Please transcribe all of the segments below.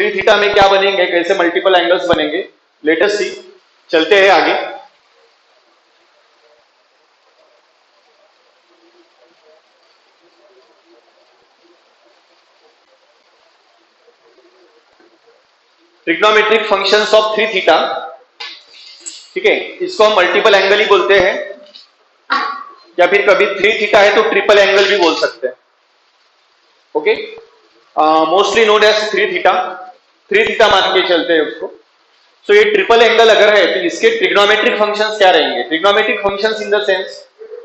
Three theta में क्या बनेंगे, कैसे मल्टीपल एंगल्स बनेंगे, लेट अस सी। चलते हैं आगे। Trigonometric functions of three theta, ठीक है, इसको हम मल्टीपल एंगल ही बोलते हैं, या फिर कभी थ्री थीटा है तो ट्रिपल एंगल भी बोल सकते हैं। Okay, mostly known as three theta मान के चलते हैं उसको। सो ये ट्रिपल एंगल अगर है तो इसके ट्रिग्नोमेट्रिक फंक्शंस क्या रहेंगे? Trigonometric functions in the sense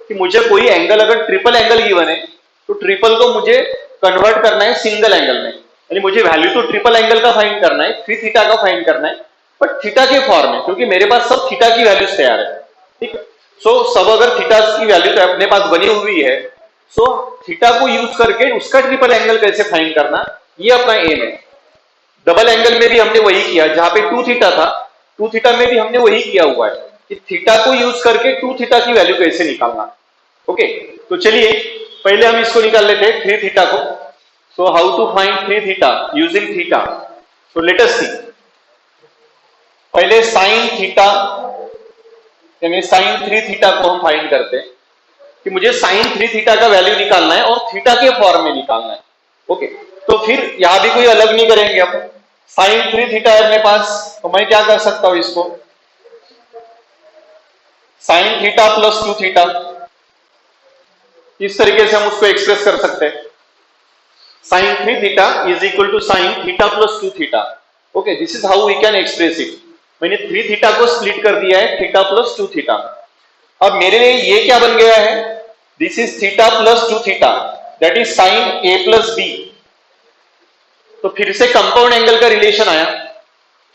कि मुझे कोई एंगल अगर ट्रिपल एंगल गिवन है तो ट्रिपल को मुझे कन्वर्ट करना है सिंगल एंगल में, यानी मुझे वैल्यू तो ट्रिपल एंगल का फाइंड करना है, थ्री थीटा का फाइंड करना है, बट थीटा के फॉर्म में, क्योंकि मेरे पास सब थीटा की वैल्यूज तैयार है। ठीक है, सो सब अगर थीटा की वैल्यू तो अपने पास बनी हुई है, सो थीटा को यूज करके उसका ट्रिपल एंगल कैसे फाइंड करना, ये अपना एम है। डबल एंगल में भी हमने वही किया, जहां पे टू थीटा था, टू थीटा में भी हमने वही किया हुआ है कि थीटा को यूज करके टू थीटा की वैल्यू कैसे निकालना। ओके, तो चलिए पहले हम इसको निकाल लेते हैं, थ्री थीटा को। So how to find three theta using theta? So let us see. पहले साइन थीटा यानी साइन थ्री थीटा को हम फाइंड करते हैं कि मुझे साइन थ्री थीटा का वैल्यू निकालना है और थीटा के फॉर्म में निकालना है। ओके, तो फिर यहां भी कोई अलग नहीं करेंगे हम। साइन थ्री थीटा है अपने पास, तो मैं क्या कर सकता हूं इसको, sine theta plus two theta, इस तरीके से हम उसको एक्सप्रेस कर सकते हैं। Sine three theta is equal to sine theta plus two theta. Okay, this is how we can express it. मैंने थ्री थीटा को स्प्लिट कर दिया है थीटा प्लस टू थीटा। अब मेरे लिए ये क्या बन गया है, this is theta plus two theta, that is sine a plus b. तो फिर से कंपाउंड एंगल का रिलेशन आया,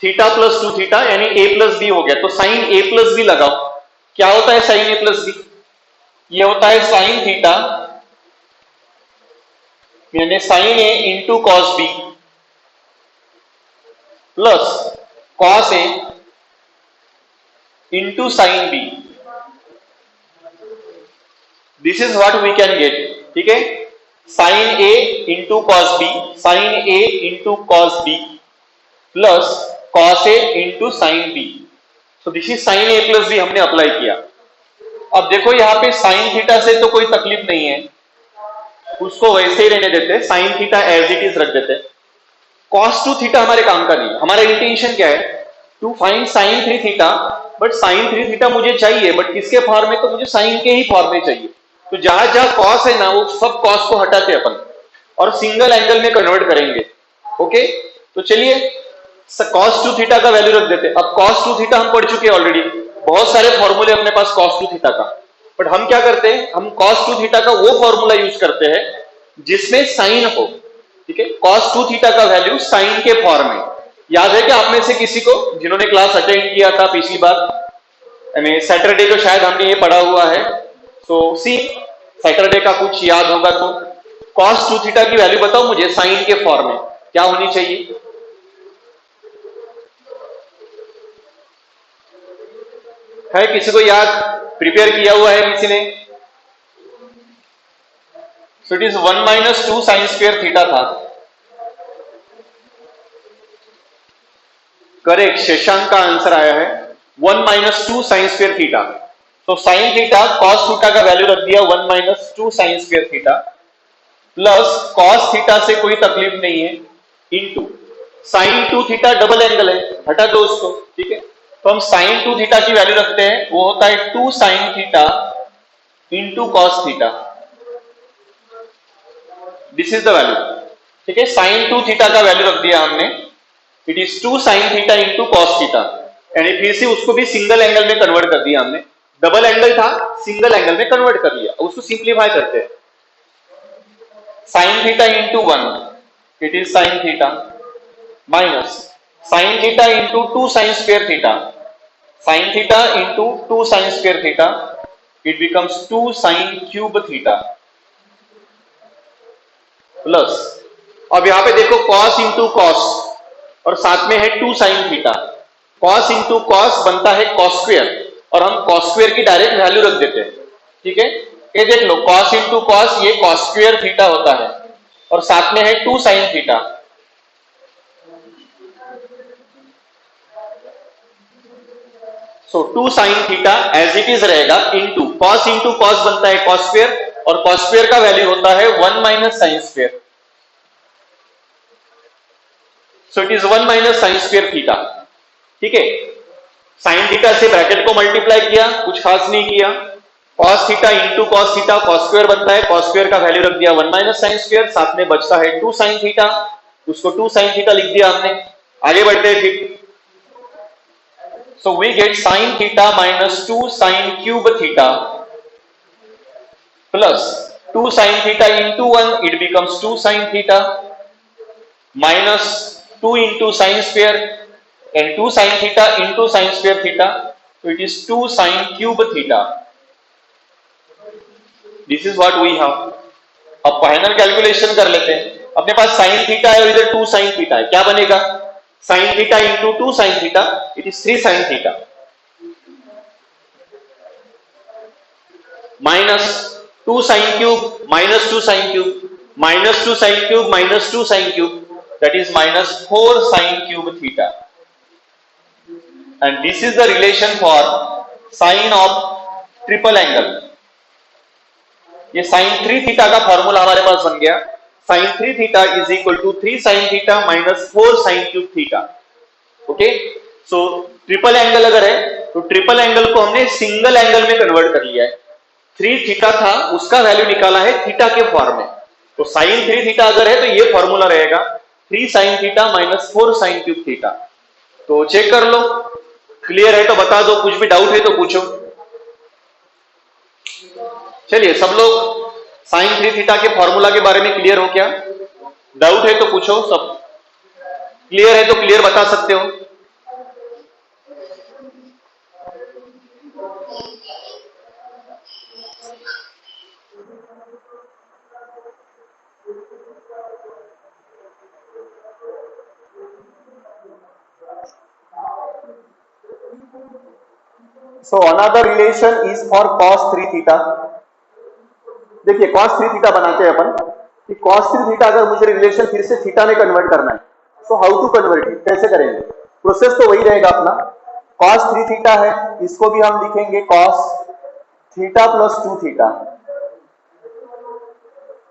थीटा प्लस टू थीटा यानी ए प्लस बी हो गया, तो साइन ए प्लस बी लगाओ। क्या होता है साइन ए प्लस बी? ये होता है साइन थीटा यानी sine a into cos b plus cos a into sine b. This is what we can get. ठीक है, sine a into cos b, sine a into cos b plus cos a into sine b. So this is sine a plus b हमने apply किया। अब देखो यहां पे sine theta से तो कोई तकलीफ नहीं है, उसको वैसे ही रहने देते, sine theta as it is रख देते। कॉस टू थीटा हमारे काम का नहीं। हमारा इंटेंशन क्या है, to find sine three theta, but sine three theta मुझे चाहिए, बट किसके फॉर्म में, तो मुझे साइन के ही फॉर्म में चाहिए। तो जहां जहां कॉस है ना, वो सब कॉस को हटाते अपन और सिंगल एंगल में कन्वर्ट करेंगे। ओके, तो चलिए कॉस टू थीटा का वैल्यू रख देते। अब कॉस टू थीटा हम पढ़ चुके हैं ऑलरेडी, बहुत सारे फॉर्मूले अपने पास कॉस टू थीटा का, बट हम क्या करते हैं, हम कॉस टू थीटा का वो फॉर्मूला यूज करते हैं जिसमें साइन हो। ठीक है, कॉस टू थीटा का वैल्यू साइन के फॉर्म में। याद है कि आप में से किसी को, जिन्होंने क्लास अटेंड किया था पिछली बार, यानी सैटरडे को शायद हमने ये पढ़ा हुआ है, तो सी सैटरडे का कुछ याद होगा तो कॉस टू थीटा की वैल्यू बताओ मुझे साइन के फॉर्म में क्या होनी चाहिए। है किसी को याद, प्रिपेयर किया हुआ है किसी ने? सो it is 1 minus 2 sign square theta था। करेक्ट, शशांक का आंसर आया है 1 माइनस 2 साइन स्क्वायर थीटा। तो साइन थीटा कॉस थीटा का वैल्यू रख दिया 1 minus 2 sign square theta plus cos theta से कोई तकलीफ नहीं है into sine two theta, double angle है, हटा दो उसको। ठीक है, तो हम साइन टू थीटा की वैल्यू रखते हैं, वो होता है 2 sine theta into cos theta. This is the value. ठीक है, साइन टू थीटा का वैल्यू रख दिया हमने, it is 2 sine theta into cos theta, यानी फिर से उसको भी सिंगल एंगल में कन्वर्ट कर दिया हमने। डबल एंगल था, सिंगल एंगल में कन्वर्ट कर लिया। उसको सिंप्लीफाई करते हैं, sign theta into 1 it is sine theta minus sine theta into 2 sign square theta, sign theta into 2 sign square theta, it becomes 2 sine cube theta plus, अब यहां पे देखो कॉस इंटू कॉस और साथ में है 2 sine theta. Cos into cos बनता है कॉस स्क्वायर, और हम कॉस स्क्वायर की डायरेक्ट वैल्यू रख देते हैं। ठीक है, ये देख लो कॉस इंटू कॉस, ये कॉस स्क्वायर थीटा होता है, और साथ में है 2 sine theta. So 2 sine theta as it is रहेगा इंटू कॉस बनता है कॉस स्क्वायर और कॉस स्क्वायर का वैल्यू होता है 1 minus sine square. So it is 1 minus sine square theta. ठीक है, साइन थीटा से ब्रैकेट को मल्टीप्लाई किया, कुछ खास नहीं किया, cos theta into cos theta cos square बनता है, कॉस स्क्वायर का वैल्यू रख दिया 1 माइनस साइन स्क्वायर, साथ में बचता है 2 साइन थीटा, उसको 2 साइन थीटा लिख दिया हमने। आगे बढ़ते हैं फिर। So we get sin theta minus 2 sin cube theta plus 2 sin theta into 1, it becomes 2 sin theta minus 2 into sin square and 2 sin theta into sin square theta, so it is 2 sin cube theta. This is what we have. अब final calculation कर लेते हैं। अपने पास sin theta है और इधर 2 sin theta है, क्या बनेगा? sin theta into 2 sin theta, it is 3 sin theta minus 2 sin cube minus 2 sin cube minus 2 sin cube minus 2 sin cube, that is minus 4 sin cube theta, and this is the relation for sin of triple angle. ये sin 3 theta का formula हमारे पास बन गया, sin 3 theta is equal to 3 sin theta minus 4 sin cube theta. Okay, so triple angle अगर है तो triple angle को हमने सिंगल एंगल में कन्वर्ट कर लिया है। 3 थीटा था, उसका वैल्यू निकाला है थीटा के फॉर्म में, तो साइन 3 थीटा अगर है तो ये फॉर्मूला रहेगा 3 sine theta minus 4 sine cube theta. तो चेक कर लो, क्लियर है तो बता दो, कुछ भी डाउट है तो पूछो। चलिए सब लोग साइन 3 थीटा के फॉर्मूला के बारे में क्लियर हो क्या? डाउट है तो पूछो, सब क्लियर है तो क्लियर बता सकते हो। So another relation is for cos 3 theta. देखिए cos 3 theta बनाते हैं अपन कि cos 3 theta अगर मुझे रिलेशन फिर से थीटा में कन्वर्ट करना है, so how to convert it, कैसे करेंगे? प्रोसेस तो वही रहेगा अपना, cos 3 theta है, इसको भी हम लिखेंगे cos theta plus 2 theta,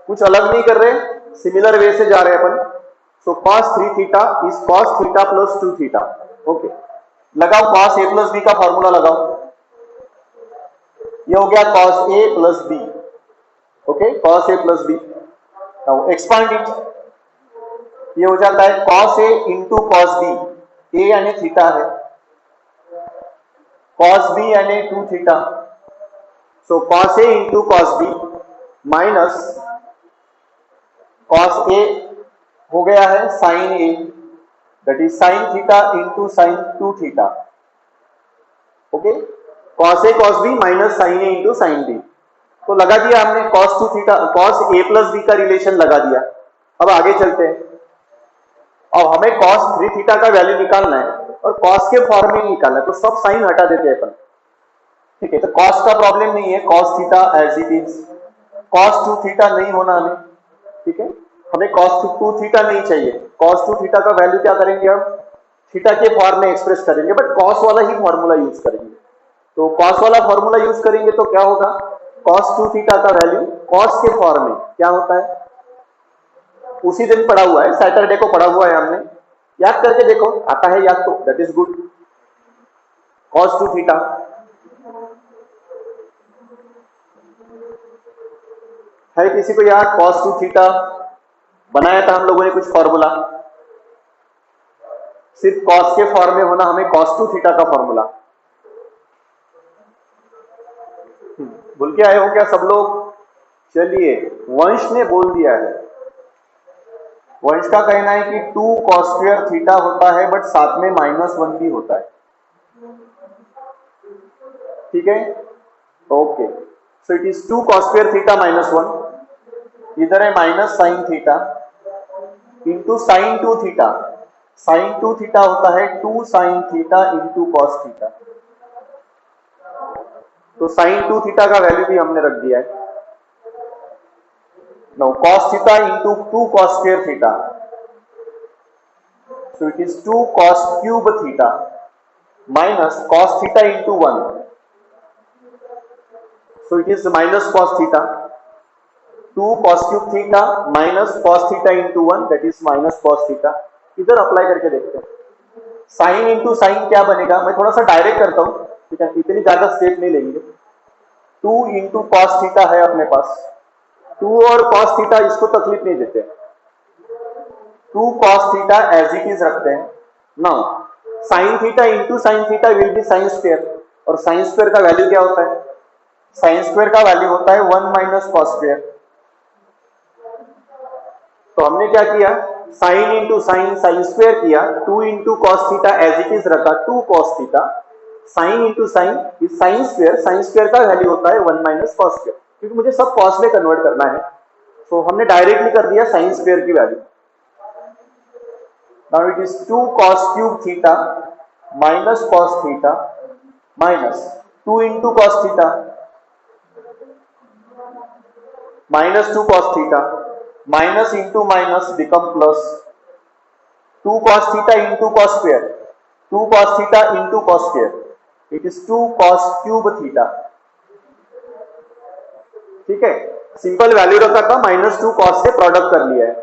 कुछ अलग नहीं कर रहे, सिमिलर वे से जा रहे हैं अपन। so cos 3 theta is cos theta plus 2 theta. Okay, लगाओ cos a plus b का फॉर्मूला लगाओ, ये हो गया cos a plus b. Okay, cos a plus b. Now expand it, ये हो जाता है cos a into cos b, a यानी थीटा है, cos b यानी 2 theta, so cos a into cos b minus cos a हो गया है sin a, that is sin theta into sin 2 theta. Okay, cos a cos b minus sin a into sin b, तो लगा दिया हमने cos 2 theta, cos a plus b का relation लगा दिया। अब आगे चलते हैं, अब हमें cos 3 थीटा का वैल्यू निकालना है और cos के फॉर्म में निकालना है, तो सब साइन हटा देते हैं अपन। ठीक है, तो cos का प्रॉब्लम नहीं है, cos theta as it is, cos 2 theta नहीं होना हमें। ठीक है, हमें cos 2 थीटा नहीं चाहिए, cos 2 थीटा का वैल्यू क्या करेंगे हम, थीटा के फॉर्म में एक्सप्रेस करेंगे, बट cos वाला ही फॉर्मूला यूज करेंगे। तो cos वाला फॉर्मूला यूज करेंगे तो क्या होगा, cos 2 थीटा का वैल्यू cos के फॉर्म में क्या होता है, उसी दिन पढ़ा हुआ है, सैटरडे को पढ़ा हुआ है हमने, याद करके देखो, आता है याद तो that is good. cos 2 theta है किसी को याद, cos 2 थीटा बनाया था हम लोगों ने कुछ फॉर्मूला, सिर्फ cos के फॉर्म में होना, हमें cos 2 थीटा का फॉर्मूला भूल के आए हो क्या सब लोग? चलिए, वंश ने बोल दिया है, वंश का कहना है कि 2 cos स्क्वायर थीटा होता है, बट साथ में -1 भी होता है। ठीक है, okay, so it is 2 cos square theta -1, इधर है minus sine theta into sine 2 theta, sine 2 theta होता है 2 sine theta into cos theta, तो साइन 2 थीटा का वैल्यू भी हमने रख दिया है। Now cos theta into 2 cos square theta, so it is 2 cos cube theta minus cos theta into 1. So it is minus cos theta. 2 cos cube theta minus cos theta into 1, that is minus cos theta. इधर apply करके देखते हैं. Sign into sign क्या बनेगा, मैं थोड़ा सा direct करता हूं, ठीक है, इतनी ज्यादा स्टेप नहीं लेंगे. 2 इंटू कॉस थीटा है अपने पास. 2 और कॉस थीटा इसको तकलीफ नहीं देते. 2 cos theta as it is रखते हैं. Now sine theta into sine theta will be sine square, और साइन स्क्वायर का वैल्यू क्या होता है, साइन स्क्वायर का वैल्यू होता है 1 माइनस कॉस स्क्वायर. तो हमने क्या किया, sine into sine sine square किया, 2 into cos theta as it is रखा 2 cos theta, sine into sine is sine square, sine square का वैल्यू होता है 1 माइनस कॉस स्क्वायर, क्योंकि मुझे सब कॉस में कन्वर्ट करना है. तो हमने डायरेक्टली कर दिया साइन स्क्वायर की value. Now it is 2 cos cube theta minus cos theta minus 2 into cos theta minus 2 cos theta minus into minus become plus 2 cos theta into cos square, 2 cos theta into cos square, it is 2 cos cube theta. ठीक है, simple value रखा था, minus 2 cos से product कर लिया है.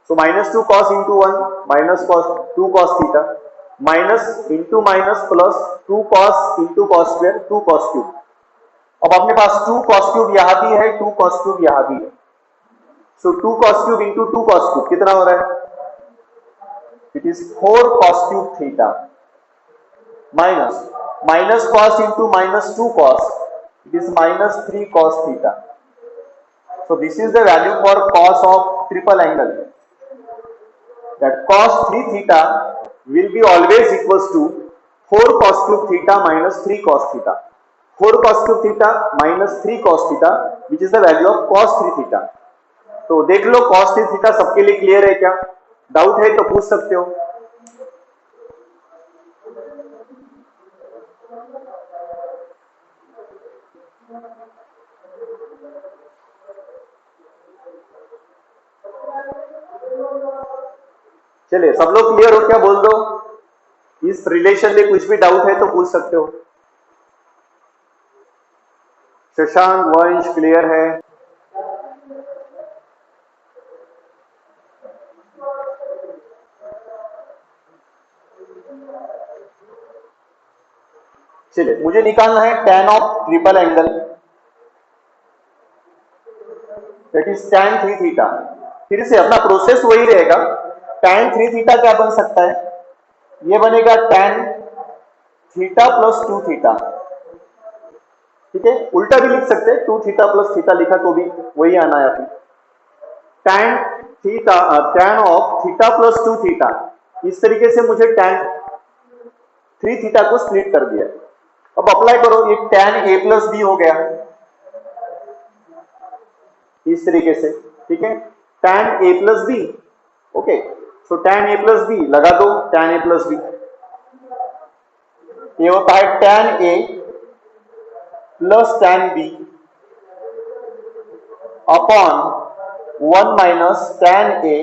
So minus 2 cos into 1 minus cos 2 cos theta minus into minus plus 2 cos into cos square 2 cos cube. अब अपने पास 2 cos cube यहां भी है, 2 cos cube यहां भी है. So 2 cos cube into 2 cos cube कितना हो रहा है, it is 4 cos cube theta minus minus cos into minus 2 cos, it is minus 3 cos theta. So this is the value for cos of triple angle, that cos 3 theta will be always equals to 4 cos cube theta minus 3 cos theta. 4 cos cube theta minus 3 cos theta which is the value of cos 3 theta. तो देख लो cos 3 theta सबके लिए clear है क्या, doubt है तो पूछ सकते हो. चलिए सब लोग क्लियर हो क्या, बोल दो. इस रिलेशन में कुछ भी डाउट है तो पूछ सकते हो. शशांक वंश क्लियर है. चलिए मुझे निकालना है tan of triple angle, that is tan 3 theta. फिर से अपना प्रोसेस वही रहेगा. tan 3 थीटा क्या बन सकता है, ये बनेगा tan थीटा प्लस 2 थीटा. ठीक है, उल्टा भी लिख सकते हैं, 2 थीटा प्लस थीटा लिखा तो भी वही आना है. tan theta tan of theta plus 2 theta, इस तरीके से मुझे tan 3 थीटा को स्प्लिट कर दिया. अब अप्लाई करो, ये tan a प्लस बी हो गया इस तरीके से. ठीक है, tan a plus b. Okay, so tan a plus b लगा दो, tan a प्लस बी ये होता है tan a plus tan b upon 1 minus tan a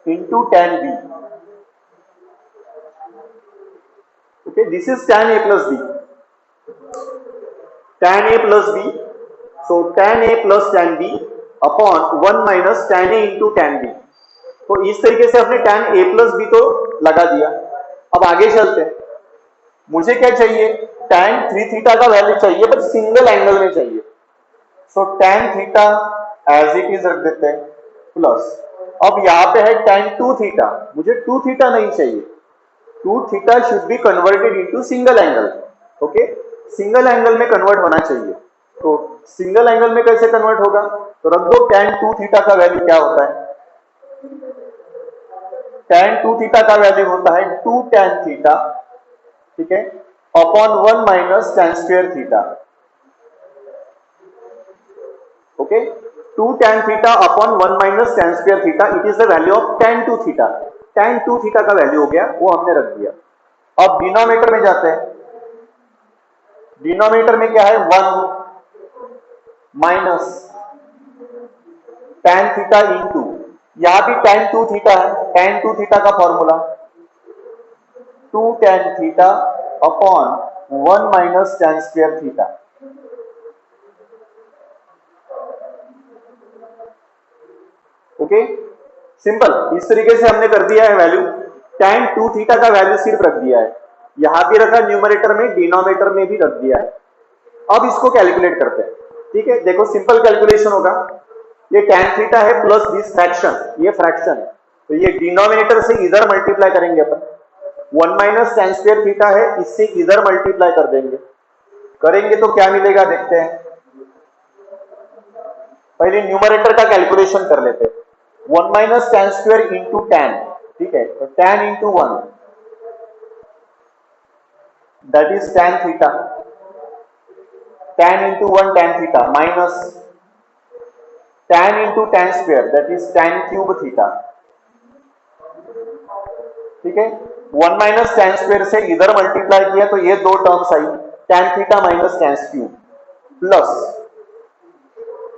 into tan b. Okay, this is tan a plus b, tan a plus b. So tan a plus tan b upon 1 minus tan a into tan b. तो इस तरीके से अपने tan a plus b तो लगा दिया. अब आगे चलते हैं. मुझे क्या चाहिए, tan 3 थीटा का वैल्यू चाहिए, बट सिंगल एंगल में चाहिए. सो tan theta as it is रख देते हैं प्लस. अब यहाँ पे है tan 2 थीटा, मुझे 2 थीटा नहीं चाहिए. 2 theta should be converted into single angle. Okay, single angle में कन्वर्ट होना चाहिए. तो सिंगल एंगल में कैसे कन्वर्ट होगा, तो रख दो tan 2 थीटा का वैल्यू क्या होता है, tan 2 थीटा का वैल्यू होता है 2 tan थीटा. ठीक है, upon 1 minus tan square theta. Okay, 2 tan theta upon 1 minus tan square theta, it is the value of tan 2 theta. tan 2 theta का वैल्यू हो गया, वो हमने रख दिया. अब डिनोमिनेटर में जाते हैं. डिनोमिनेटर में क्या है, 1 माइनस tan थीटा इंटू, यहां भी tan 2 थीटा है, tan 2 थीटा का formula 2 tan theta upon 1 minus tan square theta. Okay, simple. इस तरीके से हमने कर दिया है वैल्यू। tan 2 थीटा का वैल्यू सिर्फ रख दिया है, यहां भी रखा न्यूमरेटर में, डिनोमिनेटर में भी रख दिया है। अब इसको कैलकुलेट करते हैं। ठीक है, देखो सिंपल कैलकुलेशन होगा। ये tan थीटा है प्लस दिस फ्रैक्शन, ये फ्रैक्शन है, तो ये डिनोमिनेटर से इधर मल्टीप्लाई करेंगे अपन। 1 माइनस tan स्क्वायर थीटा है, इससे इधर मल्टीप्लाई कर देंगे। करेंगे तो क्या मिलेगा देखते हैं। पहले न्यूमरेटर का कैलकुलेशन कर लेते हैं। 1 minus tan square into tan, ठीक है, तो tan into 1 that is tan theta, tan into 1 tan theta minus tan into tan square that is tan cube theta. ठीक है, 1 माइनस tan स्क्वायर से इधर मल्टीप्लाई किया तो ये दो टर्म्स आई, tan theta minus tan cube, plus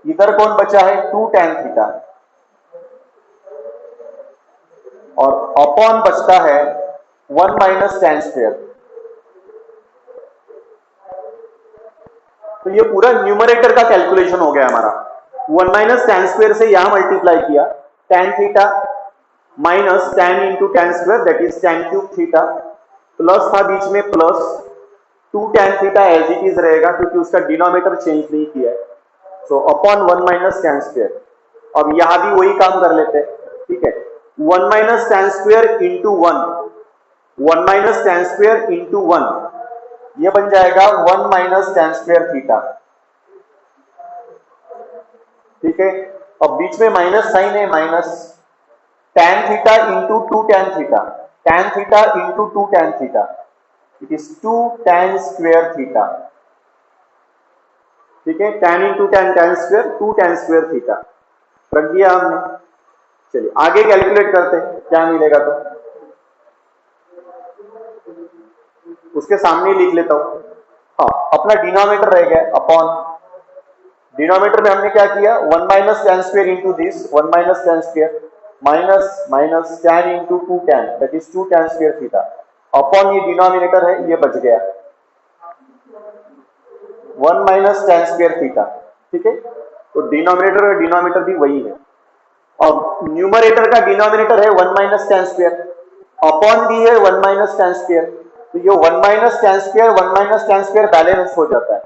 इधर कौन बचा है 2 tan थीटा, और अपॉन बचता है 1 माइनस tan स्क्वायर। तो ये पूरा न्यूमरेटर का कैलकुलेशन हो गया हमारा। 1 माइनस tan स्क्वायर से यहां मल्टीप्लाई किया, tan theta minus tan into tan square that is tan cube theta, plus था बीच में plus 2 tan theta as it is रहेगा क्योंकि उसका डिनोमिनेटर चेंज नहीं किया है, so upon 1 minus tan square. अब यहां भी वही काम कर लेते हैं। ठीक है, 1 minus tan square into 1, 1 minus tan square into 1, ये बन जाएगा 1 माइनस tan स्क्वायर थीटा। ठीक है, अब बीच में माइनस साइन है, minus tan theta into 2 tan theta, tan theta into 2 tan theta, it is 2 tan square theta. ठीक है, tan into tan square 2 tan square theta रख दिया हमने। चलिए आगे कैलकुलेट करते हैं क्या मिलेगा। तो उसके सामने लिख लेता हूं। हाँ, अपना डिनोमिनेटर रह गया अपॉन, डिनोमिनेटर में हमने क्या किया 1 minus tan square into this 1 minus tan square minus minus tan into 2 tan that is 2 tan square theta, upon ये डिनोमिनेटर है, ये बच गया 1 माइनस tan स्क्वायर थीटा। ठीक है, तो डिनोमिनेटर और डिनोमिनेटर भी वही है, और न्यूमरेटर का डिनोमिनेटर है 1 माइनस tan स्क्वायर, अपॉन भी है 1 माइनस tan स्क्वायर, तो ये 1 minus tan square 1 minus tan square balance हो जाता है।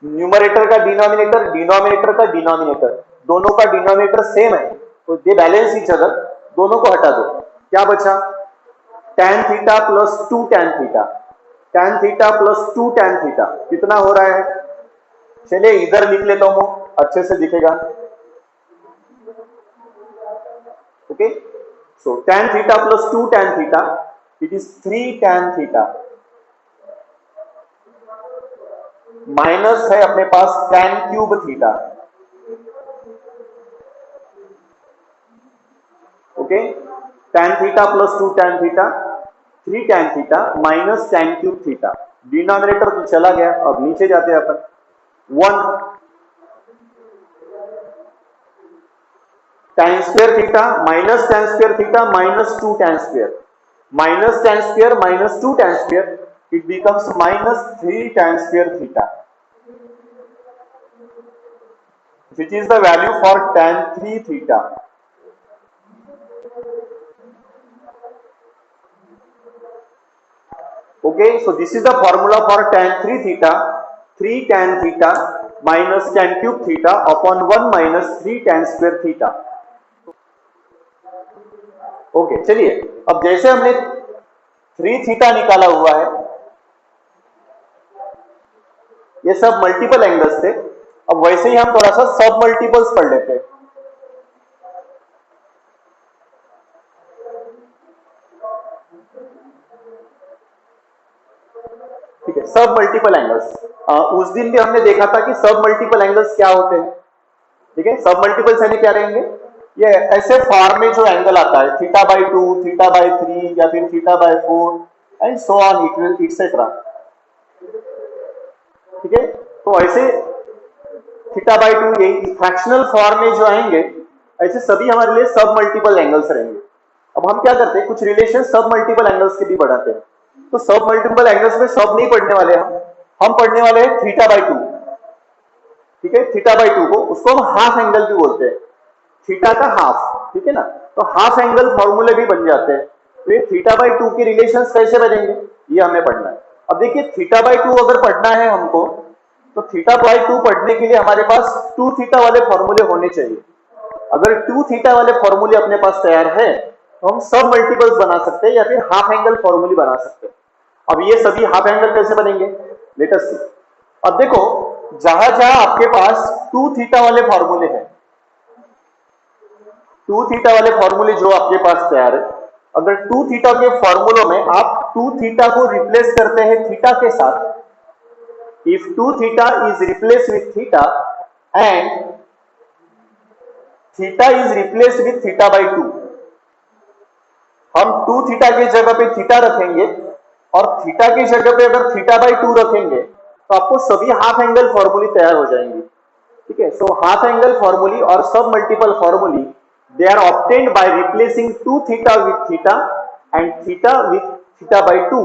न्यूमरेटर का डिनोमिनेटर, डिनोमिनेटर का डिनोमिनेटर, दोनों का डिनोमिनेटर सेम है, तो दे बैलेंस ईच अदर, दोनों को हटा दो। क्या बचा tan theta plus 2 tan theta, tan theta plus 2 tan theta कितना हो रहा है। चलिए इधर लिख लेता हूं, अच्छे से दिखेगा। Okay, so tan theta plus 2 tan theta it is 3 tan theta, minus है अपने पास tan cube theta. Okay, tan theta plus 2 tan theta 3 tan theta minus tan cube theta, denominator तो चला गया, अब नीचे जाते हैं अपन 1 tan square theta minus tan square theta minus 2 tan square, minus tan square minus 2 tan square it becomes minus 3 tan square theta, which is the value for tan 3 theta. Okay, so this is the formula for tan 3 theta, 3 tan theta minus tan cube theta upon 1 minus 3 tan square theta. Okay, चलिए अब जैसे हमने 3 theta निकाला हुआ है, ये सब multiple angles थे, अब वैसे ही हम थोड़ा सा सब मल्टीपल्स पढ़ लेते हैं। ठीक है, सब मल्टीपल एंगल्स, उस दिन भी हमने देखा था कि सब मल्टीपल एंगल्स क्या होते हैं। ठीक है, सब मल्टीपल्स यानी क्या रहेंगे, ये ऐसे फॉर्म में जो एंगल आता है थीटा बाई 2, थीटा बाई 3 या फिर theta by 4 and so on etcetera. ठीक है, तो ऐसे थीटा बाई 2 ये फ्रैक्शनल फॉर्म में जो आएंगे, ऐसे सभी हमारे लिए सब मल्टीपल एंगल्स रहेंगे। अब हम क्या करते हैं, कुछ रिलेशन सब मल्टीपल एंगल्स के भी बढ़ाते हैं। तो सब मल्टीपल एंगल्स में सब नहीं पढ़ने वाले हम पढ़ने वाले हैं थीटा बाई टू। ठीक है, थीटा बाई टू को उसको हम हाफ एंगल भी बोलते हैं, थीटा का हाफ। ठीक है ना, तो हाफ एंगल फॉर्मूले भी बन जाते हैं। तो ये थीटा बाई टू की रिलेशंस कैसे बनेंगे ये हमें पढ़ना है। अब देखिए थीटा बाई टू अगर पढ़ना है हमको, तो थीटा बाई टू पढ़ने के लिए हमारे पास टू थीटा वाले फॉर्मूले होने चाहिए। अगर टू थीटा वाले फॉर्मूले अपने पास तैयार है तो हम सब मल्टीपल्स बना सकते हैं या फिर हाफ एंगल फॉर्मूले बना सकते हैं। अब ये सभी हाफ एंगल कैसे बनेंगे, लेट अस सी। अब देखो जहां जहां आपके पास टू थीटा वाले फॉर्मूले हैं, टू थीटा वाले फॉर्मूले जो आपके पास तैयार है, अगर टू थीटा के फॉर्मूलों में आप टू थीटा को रिप्लेस करते हैं थीटा के साथ, if two theta is replace with theta and theta is replace with theta by to, हम टू थीटा की जगह पे थीटा रखेंगे और थीटा की जगह पे अगर थीटा बाई टू रखेंगे तो आपको सभी हाफ एंगल फॉर्मूले तैयार हो जाएंगे। ठीक है, सो हाफ एंगल फॉर्मूले और सब मल्टीपल फॉर्मूले दे are obtained by replacing two theta with theta and theta with theta by two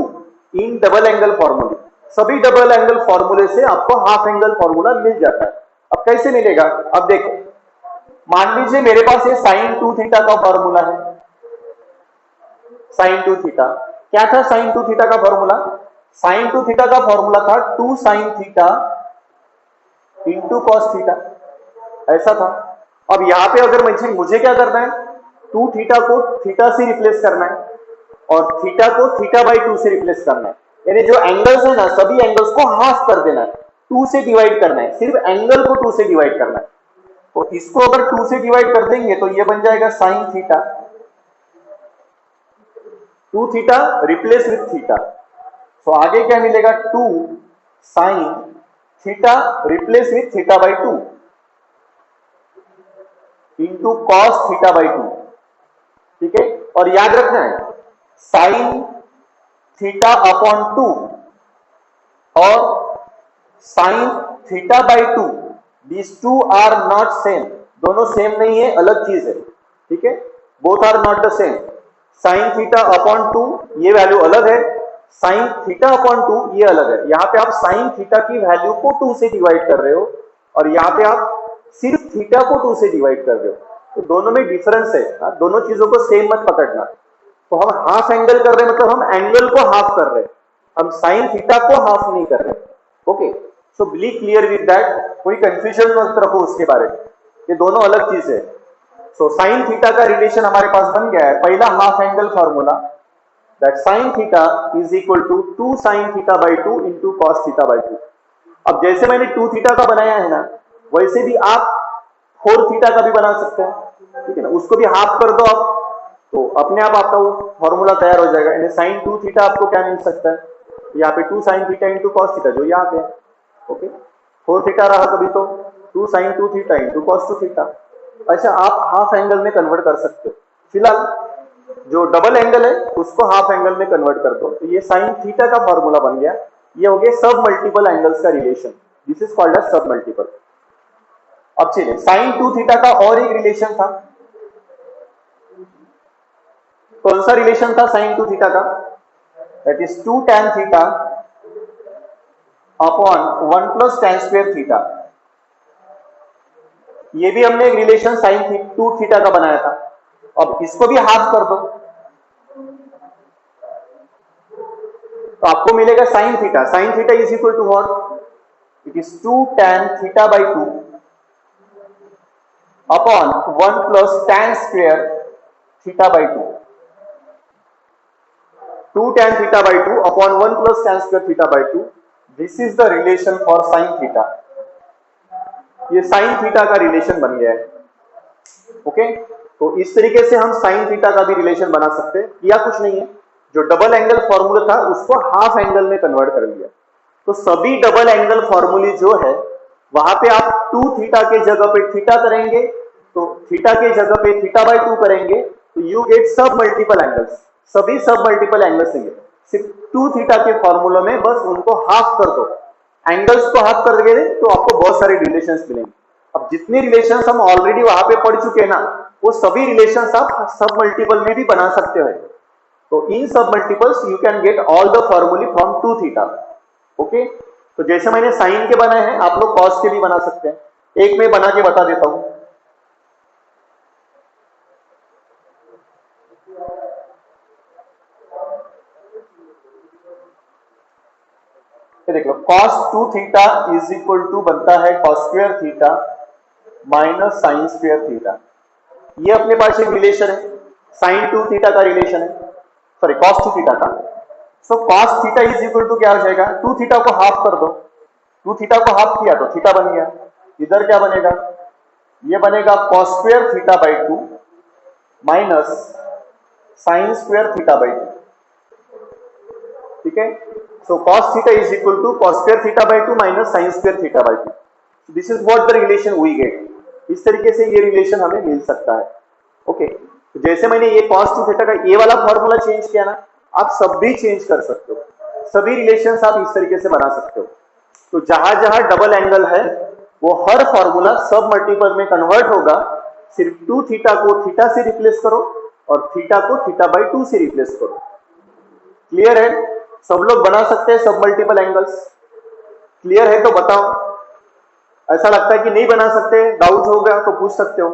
in double angle फॉर्मूले। सभी डबल एंगल फॉर्मूले से आपको हाफ एंगल फॉर्मूला मिल जाता है। अब कैसे मिलेगा, अब देखो मान लीजिए मेरे पास ये साइन टू थीटा का फॉर्मूला है। साइन टू थीटा क्या था, साइन टू थीटा का फॉर्मूला, साइन टू थीटा का फॉर्मूला था two sine theta into cos theta, ऐसा था। अब यहां पे अगर मुझे क्या करना है, टू थीटा को थीटा से रिप्लेस करना है और थीटा को थीटा बाई टू से रिप्लेस करना है, यानी जो एंगल्स है ना सभी एंगल्स को हाफ कर देना है, टू से डिवाइड करना है, सिर्फ एंगल को टू से डिवाइड करना है। तो इसको अगर टू से डिवाइड कर देंगे तो ये बन जाएगा sine theta, two theta replace with theta. तो आगे क्या मिलेगा, two sine theta replace with theta by two into cos theta by two. ठीक है, और याद रखना है साइन थीटा अपॉन टू और sine theta by two, these two are not same, दोनों सेम नहीं है, अलग चीज है। ठीक है, both are not the same. Sine theta upon two ये वैल्यू अलग है, साइन थीटा अपॉन टू ये अलग है। यहां पे आप साइन थीटा की वैल्यू को टू से डिवाइड कर रहे हो और यहां पे आप सिर्फ थीटा को टू से डिवाइड कर रहे हो, तो दोनों में डिफरेंस है। दोनों चीजों को सेम मत पकड़ना। तो हम हाफ एंगल कर रहे हैं मतलब हम एंगल को हाफ कर रहे हैं, हम साइन थीटा को हाफ नहीं कर रहे। Okay, so be clear with that, कोई कंफ्यूजन मत रखो उसके बारे में, ये दोनों अलग चीज है। सो साइन थीटा का रिलेशन हमारे पास बन गया है, पहला half angle formula that sine theta is equal to two sine theta by two into cos theta by two. अब जैसे मैंने टू थीटा का बनाया है ना, वैसे भी आप फोर थीटा का भी बना सकते हैं। ठीक है ना, उसको भी हाफ कर दो आप, तो अपने आप आपका वो फॉर्मूला तैयार हो जाएगा। यानी साइन टू थीटा आपको क्या मिल सकता है, यहाँ पे two sine theta into cos theta जो यहाँ पे। ओके, फोर थीटा रहा कभी तो two sine two theta into cos two theta, ऐसा आप हाफ एंगल में कन्वर्ट कर सकते हो। फिलहाल जो डबल एंगल है उसको हाफ एंगल में कन्वर्ट कर दो, तो ये साइन थीटा का फॉर्मूला बन गया। ये हो गया सब मल्टीपल एंगल्स का relation, this is called as sub multiple. अब चलिए साइन टू थीटा का और एक रिलेशन था, कौन सा रिलेशन था साइन टू थीटा का, that is two tan theta upon one plus tan square theta. ये भी हमने एक रिलेशन साइन टू थीटा का बनाया था। अब इसको भी हाफ कर दो तो आपको मिलेगा sine theta is equal to what, it is two tan theta by two upon one plus tan square theta by two. Two tan theta by two upon one plus tan square theta by two, this is the relation for sine theta. ये sine theta का relation बन गया है। Okay, तो इस तरीके से हम साइन थीटा का भी रिलेशन बना सकते हैं, या कुछ नहीं है, जो डबल एंगल फॉर्मूला था उसको हाफ एंगल में कन्वर्ट कर लिया। तो सभी डबल एंगल फॉर्मूले जो है वहां पे आप टू थीटा के जगह पे थीटा करेंगे, तो थीटा के जगह पे थीटा बाई टू करेंगे, तो यू गेट सब मल्टीपल एंगल्स, सभी सब मल्टीपल एंगल्स होंगे। सिर्फ टू थीटा के फॉर्मूला में बस उनको हाफ कर दो, एंगल्स को हाफ कर देंगे तो आपको बहुत सारे रिलेशंस मिलेंगे। अब जितने रिलेशंस हम ऑलरेडी वहां पे पढ़ चुके हैं ना, वो सभी रिलेशंस आप सब मल्टीपल में भी बना सकते हो। तो इन सब multiples you can get all the फॉर्मूले फ्रॉम 2 थीटा। ओके, तो जैसे मैंने साइन के बनाए हैं आप लोग कॉस के भी बना सकते हैं। एक मैं बना के बता देता हूं। ये देख लो, cos 2 theta is equal to बनता है cos square theta minus sine square theta. ये अपने पास एक रिलेशन है, साइन 2 थीटा का रिलेशन है, सॉरी cos 2 थीटा का। So cos theta is equal to क्या हो जाएगा, 2 थीटा को हाफ कर दो, 2 थीटा को हाफ किया तो थीटा बन गया। इधर क्या बनेगा, ये बनेगा cos square theta by 2 minus sine square theta by 2। ठीक है, so cos theta is equal to cos square theta by 2 minus sine square theta by 2। This is what the relation we get. इस तरीके से ये relation हमें मिल सकता है। Okay, तो जैसे मैंने ये cos 2 थीटा का ये वाला फॉर्मूला चेंज किया ना, आप सब भी चेंज कर सकते हो, सभी रिलेशंस आप इस तरीके से बना सकते हो। तो जहां जहां डबल एंगल है वो हर फॉर्मूला सब मल्टीपल में कन्वर्ट होगा। सिर्फ 2 थीटा को थीटा से रिप्लेस करो और थीटा को थीटा बाई 2 से रिप्लेस करो। क्लियर है, सब लोग बना सकते हैं सब मल्टीपल एंगल्स। क्लियर है तो बताओ, ऐसा लगता है कि नहीं बना सकते, डाउट होगा तो पूछ सकते हो।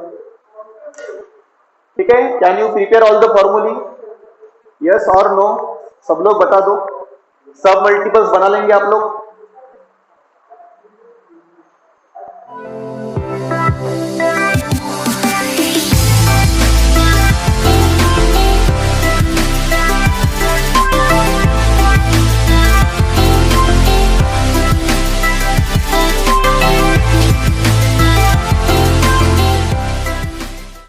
ठीक है, can you prepare all the formulae, yes और नो, सब लोग बता दो। सब मल्टीपल्स बना लेंगे आप लोग।